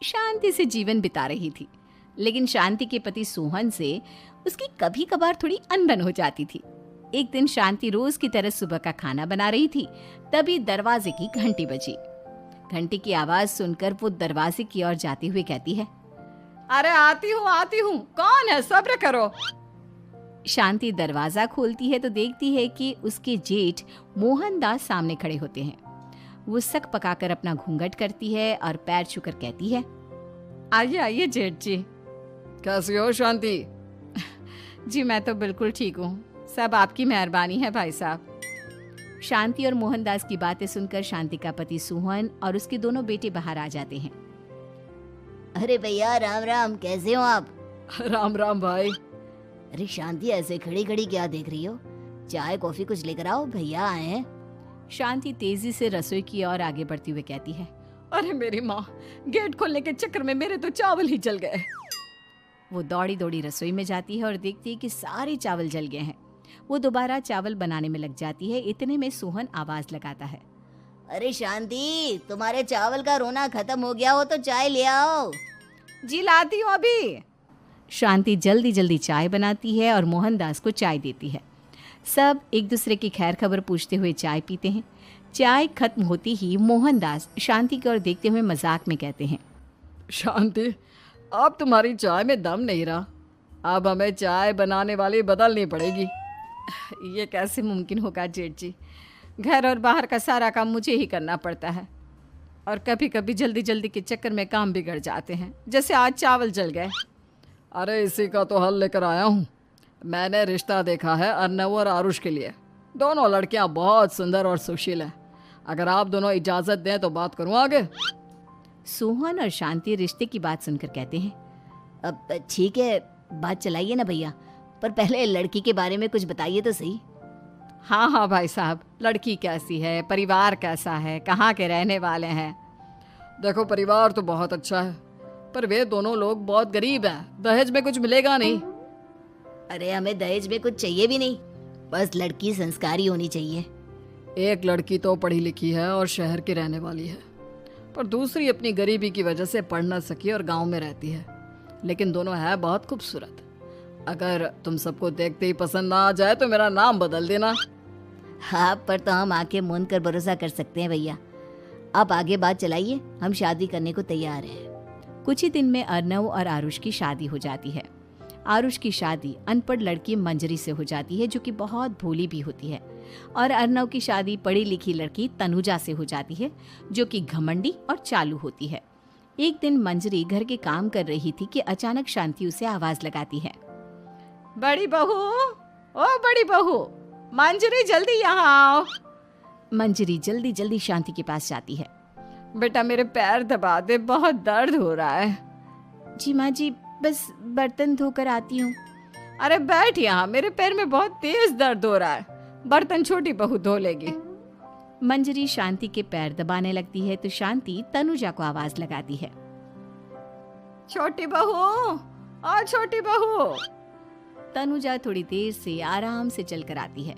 शांति से जीवन बिता रही थी। लेकिन शांति के पति सोहन से उसकी कभी कभार थोड़ी अनबन हो जाती थी। एक दिन शांति रोज की तरह सुबह का खाना बना रही थी, तभी दरवाजे की घंटी बजी। घंटी की आवाज सुनकर वो दरवाजे की ओर जाते हुए कहती है, अरे आती हूँ, कौन है, सब्र करो। शांति दरवाजा खोलती है तो देखती है कि उसके जेठ मोहनदास सामने खड़े होते हैं। वो सक पकाकर अपना घूंघट करती है और पैर छूकर कहती है, आइए आइए जेठ जी। कैसी हो शांति? जी मैं तो बिल्कुल ठीक हूँ, सब आपकी मेहरबानी है भाई साहब। शांति और मोहनदास की बातें सुनकर शांति का पति सोहन और उसके दोनों बेटे बाहर आ जाते हैं। अरे भैया राम राम, कैसे हो आप? राम राम भाई। अरे शांति, ऐसे खड़ी खड़ी क्या देख रही हो? चाय कॉफी कुछ लेकर आओ, भैया आए हैं। शांति तेजी से रसोई की ओर आगे बढ़ती हुई कहती है, अरे मेरी माँ, गेट खोलने के चक्कर में मेरे तो चावल ही जल गए। वो दौड़ी दौड़ी रसोई में जाती है और देखती है कि सारे चावल जल गए हैं। वो दोबारा चावल बनाने में लग जाती है। इतने में सोहन आवाज लगाता है, अरे शांति, तुम्हारे चावल का रोना खत्म हो गया हो तो चाय ले आओ। जी लाती हूँ अभी। शांति जल्दी जल्दी चाय बनाती है और मोहनदास को चाय देती है। सब एक दूसरे की खैर खबर पूछते हुए चाय पीते हैं। चाय खत्म होती ही मोहनदास शांति की ओर देखते हुए मजाक में कहते हैं, शांति, अब तुम्हारी चाय में दम नहीं रहा, अब हमें चाय बनाने वाली बदलनी पड़ेगी। ये कैसे मुमकिन होगा जेठ जी, घर और बाहर का सारा काम मुझे ही करना पड़ता है और कभी कभी जल्दी जल्दी के चक्कर में काम बिगड़ जाते हैं, जैसे आज चावल जल गए। अरे इसी का तो हल लेकर आया हूँ। मैंने रिश्ता देखा है अर्नव और आरुष के लिए। दोनों लड़कियाँ बहुत सुंदर और सुशील हैं। अगर आप दोनों इजाज़त दें तो बात करूँ आगे। सोहन और शांति रिश्ते की बात सुनकर कहते हैं, अब ठीक है, बात चलाइए ना भैया, पर पहले लड़की के बारे में कुछ बताइए तो सही। हाँ हाँ भाई साहब, लड़की कैसी है, परिवार कैसा है, कहाँ के रहने वाले हैं? देखो, परिवार तो बहुत अच्छा है, पर वे दोनों लोग बहुत गरीब हैं। दहेज में कुछ मिलेगा नहीं। अरे हमें दहेज में कुछ चाहिए भी नहीं, बस लड़की संस्कारी होनी चाहिए। एक लड़की तो पढ़ी लिखी है और शहर की रहने वाली है, पर दूसरी अपनी गरीबी की वजह से पढ़ न सकी और गांव में रहती है। लेकिन दोनों है बहुत खूबसूरत। अगर तुम सबको देखते ही पसंद ना आ जाए तो मेरा नाम बदल देना। हाँ, पर तो हम आंखें मूंद कर भरोसा कर सकते हैं भैया। आप आगे बात चलाइए, हम शादी करने को तैयार हैं। कुछ ही दिन में अर्नव और आरुष की शादी हो जाती है। आरुष की शादी अनपढ़ लड़की मंजरी से हो जाती है, जो कि बहुत भोली भी होती है, और अर्नव की शादी पढ़ी लिखी लड़की तनुजा से हो जाती है, जो कि घमंडी और चालू होती है। एक दिन मंजरी घर के काम कर रही थी कि अचानक शांति उसे आवाज लगाती है, बड़ी बहू, ओ बड़ी बहू, मंजरी जल्दी यहाँ आओ। मंजरी जल्दी जल्दी शांति के पास जाती है। बेटा मेरे पैर दबा दे, बहुत दर्द हो रहा है। जी माँ जी, बस बर्तन धोकर आती हूँ। अरे बैठ यहाँ, मेरे पैर में बहुत तेज दर्द हो रहा है, बर्तन छोटी बहू धो लेगी। मंजरी शांति के पैर दबाने लगती है तो शांति तनुजा को आवाज लगाती है, छोटी बहू, ओ छोटी बहू। तनुजा थोड़ी देर से आराम से चलकर आती है।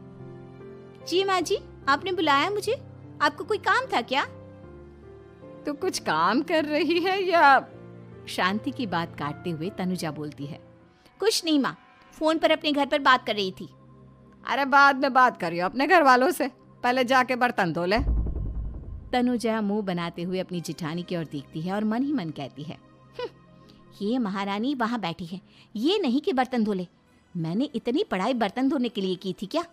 जी माँ जी, आपने बुलाया मुझे? आपको कोई काम था क्या? तू कुछ काम कर रही है या? शांति की बात काटते हुए तनुजा बोलती है, कुछ नहीं माँ, फोन पर अपने घर पर बात कर रही थी। अरे बाद में बात करियो अपने घर वालों से, पहले जाके बर्तन धो ले। तनुजा मुंह बनाते हुए अपनी जिठानी की ओर देखती है और मन ही मन कहती है, ये महारानी वहां बैठी है, ये नहीं कि बर्तन धो ले। मैंने इतनी पढ़ाई बर्तन धोने के लिए की थी क्या?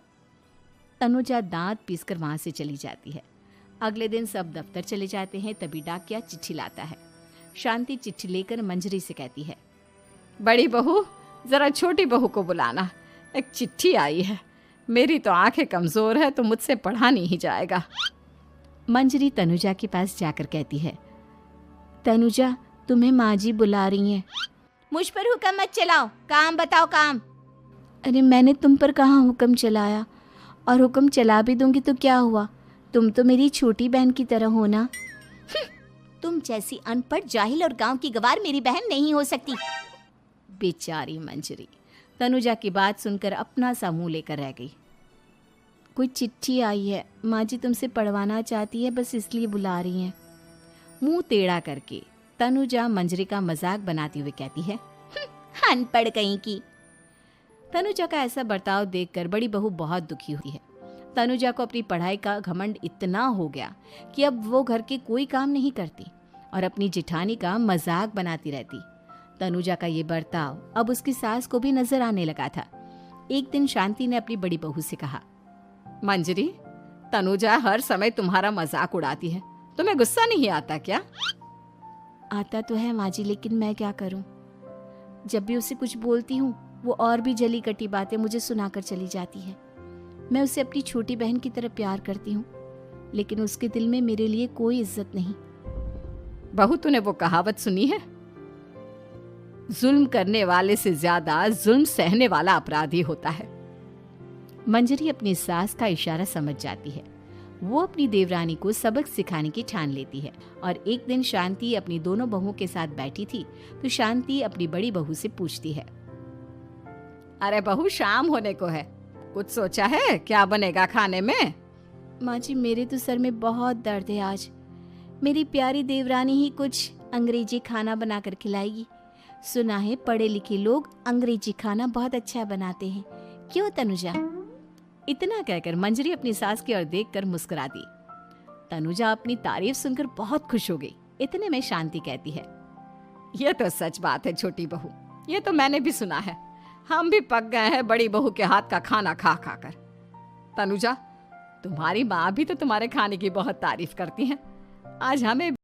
तनुजा दांत पीसकर वहां से चली जाती है। अगले दिन सब दफ्तर चले जाते हैं, तभी डाकिया चिट्ठी लाता है। शांति चिट्ठी लेकर मंजरी से कहती है, बड़ी बहू, जरा छोटी बहू को बुलाना, एक चिट्ठी आई है। मेरी तो आंखें कमजोर है तो मुझसे पढ़ा नहीं जाएगा। मंजरी तनुजा के पास जाकर कहती है, तनुजा, तुम्हें माँ जी बुला रही हैं। मुझ पर हुक्म मत चलाओ, काम बताओ काम। अरे मैंने तुम पर कहाँ हुक्म चलाया, और हुक्म चला भी दूंगी तो क्या हुआ, तुम तो मेरी छोटी बहन की तरह हो ना। तुम जैसी अनपढ़, जाहिल और गांव की गवार मेरी बहन नहीं हो सकती। बेचारी मंजरी तनुजा की बात सुनकर अपना सा मुंह लेकर रह गई। कोई चिट्ठी आई है, माँ जी तुमसे पढ़वाना चाहती है, बस इसलिए बुला रही हैं। मुंह टेढ़ा करके तनुजा मंजरी का मजाक बनाती हुई कहती है, अनपढ़ कहीं की। तनुजा का ऐसा बर्ताव देखकर बड़ी बहू बहुत दुखी हुई है। तनुजा को अपनी पढ़ाई का घमंड इतना हो गया कि अब वो घर के कोई काम नहीं करती और अपनी जिठानी का मजाक बनाती रहती। तनुजा का ये बर्ताव अब उसकी सास को भी नजर आने लगा था। एक दिन शांति ने अपनी बड़ी बहू से कहा, मंजरी, तनुजा हर समय तुम्हारा मजाक उड़ाती है, तुम्हें गुस्सा नहीं आता क्या? आता तो है माँ जी, लेकिन मैं क्या करूं? जब भी उसे कुछ बोलती हूँ वो और भी जली कटी बातें मुझे सुनाकर चली जाती है। मैं उसे अपनी छोटी बहन की तरह प्यार करती हूँ, लेकिन उसके दिल में मेरे लिए कोई इज्जत नहीं। बहू, तूने वो कहावत सुनी है, जुल्म करने वाले से ज्यादा जुल्म सहने वाला अपराधी होता है। मंजरी अपनी सास का इशारा समझ जाती है। वो अपनी देवरानी को सबक सिखाने की ठान लेती है और एक दिन शांति अपनी दोनों बहुओं के साथ बैठी थी तो शांति अपनी बड़ी बहू से पूछती है, अरे बहू, शाम होने को है, कुछ सोचा है क्या बनेगा खाने में? माँ जी, मेरे तो सर में बहुत दर्द है आज। मेरी प्यारी देवरानी ही कुछ अंग्रेजी खाना बनाकर खिलाएगी। सुना है पढ़े लिखे लोग अंग्रेजी खाना बहुत अच्छा बनाते हैं, क्यों तनुजा? इतना कहकर मंजरी अपनी सास की ओर देखकर मुस्कुरा दी। तनुजा अपनी तारीफ सुनकर बहुत खुश हो गई। इतने में शांति कहती है, ये तो सच बात है छोटी बहू, ये तो मैंने भी सुना है। हम भी पक गए हैं बड़ी बहू के हाथ का खाना खा खा कर। तनुजा, तुम्हारी माँ भी तो तुम्हारे खाने की बहुत तारीफ करती हैं। आज हमें